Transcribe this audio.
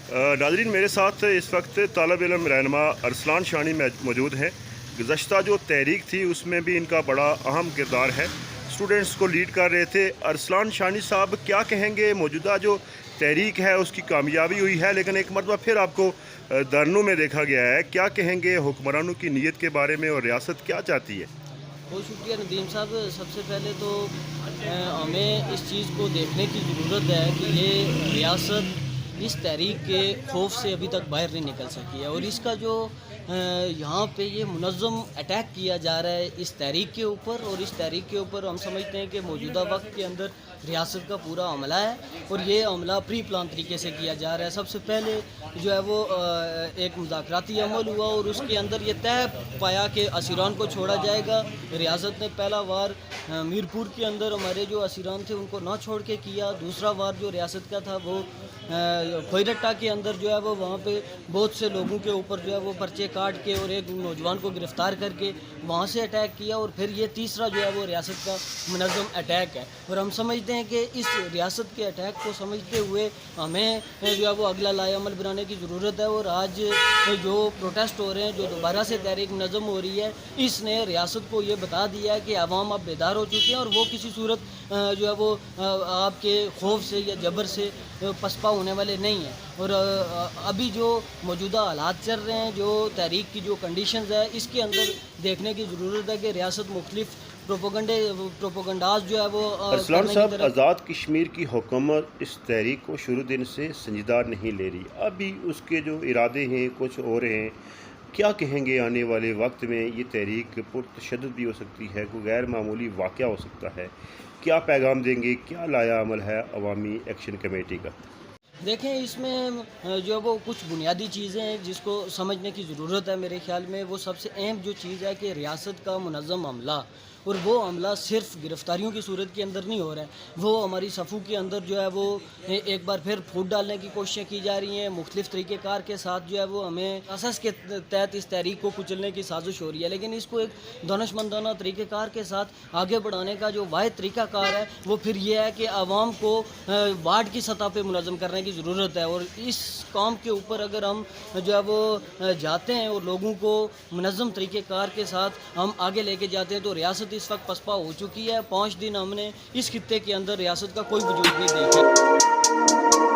नाज़रीन, मेरे साथ इस वक्त तालब इल्म रहनुमा अरसलान शानी मौजूद हैं। गुज़श्ता जो तहरीक थी उसमें भी इनका बड़ा अहम किरदार है, स्टूडेंट्स को लीड कर रहे थे। अरसलान शानी साहब क्या कहेंगे? मौजूदा जो तहरीक है उसकी कामयाबी हुई है, लेकिन एक मरतबा फिर आपको धरनों में देखा गया है। क्या कहेंगे हुक्मरानों की नीयत के बारे में और रियासत क्या चाहती है? बहुत शुक्रिया नदीम साहब। सबसे पहले तो हमें इस चीज़ को देखने की ज़रूरत है कि ये रियासत इस तहरीक के खौफ से अभी तक बाहर नहीं निकल सकी है, और इसका जो यहाँ पे ये मुनज़्ज़म अटैक किया जा रहा है इस तहरीक के ऊपर, और इस तहरीक के ऊपर हम समझते हैं कि मौजूदा वक्त के अंदर रियासत का पूरा अमला है, और ये अमला प्री प्लान तरीके से किया जा रहा है। सबसे पहले जो है वो एक मुज़ाकराती अमल हुआ, और उसके अंदर ये तय पाया कि असीरान को छोड़ा जाएगा। रियासत ने पहला वार मीरपुर के अंदर हमारे जो असीरान थे उनको ना छोड़ के किया। दूसरा वार जो रियासत का था वो खोईरट्टा के अंदर जो है वो वहाँ पे बहुत से लोगों के ऊपर जो है वो पर्चे काट के और एक नौजवान को गिरफ़्तार करके वहाँ से अटैक किया, और फिर ये तीसरा जो है वो रियासत का मुनज़्ज़म अटैक है। और हम समझते हैं कि इस रियासत के अटैक को समझते हुए हमें जो है वो अगला लाएअमल बनाने की ज़रूरत है। और आज जो प्रोटेस्ट हो रहे हैं, जो दोबारा से तहरीक मुनज़्ज़म हो रही है, इसने रियासत को ये बता दिया है कि अवाम अब बेदार हो चुके हैं, और वो किसी सूरत जो है वो आपके खौफ से या जबर से पसपा होने वाले नहीं हैं। और अभी जो मौजूदा हालात चल रहे हैं, जो तहरीक की जो कंडीशंस है, इसके अंदर देखने की ज़रूरत है कि रियासत मुख्तलिफ प्रोपोगंडाज जो है वो अरसलान साहब, आज़ाद कश्मीर की हुकूमत इस तहरीक को शुरू दिन से संजीदा नहीं ले रही। अभी उसके जो इरादे हैं कुछ और हैं। क्या कहेंगे आने वाले वक्त में ये तहरीक पुरतशद्दुद भी हो सकती है, कोई गैर मामूली वाक़या हो सकता है? क्या पैगाम देंगे? क्या लाया अमल है अवामी एक्शन कमेटी का? देखें, इसमें जो है वो कुछ बुनियादी चीज़ें हैं जिसको समझने की ज़रूरत है। मेरे ख़्याल में वो सबसे अहम जो चीज़ है कि रियासत का मुनज़्ज़म अमला, और वो अमला सिर्फ गिरफ़्तारियों की सूरत के अंदर नहीं हो रहा है। वो हमारी सफ़ों के अंदर जो है वो एक बार फिर फूट डालने की कोशिशें की जा रही हैं। मुख्तलिफ़ तरीक़ेकार के साथ जो है वो हमें असास के तहत इस तहरीक को कुचलने की साजिश हो रही है, लेकिन इसको एक दानिशमंदाना तरीक़ेकार के साथ आगे बढ़ाने का जो वाहिद तरीक़ाकार है वो फिर ये है कि आवाम को वार्ड की सतह पर मुनज़्ज़म करने की ज़रूरत है। और इस काम के ऊपर अगर हम जो है वो जाते हैं और लोगों को मुनज़्ज़म तरीक़ेकार के साथ हम आगे लेके जाते हैं, तो रियासत इस वक्त पसपा हो चुकी है। 5 दिन हमने इस खित्ते के अंदर रियासत का कोई वजूद नहीं देखा।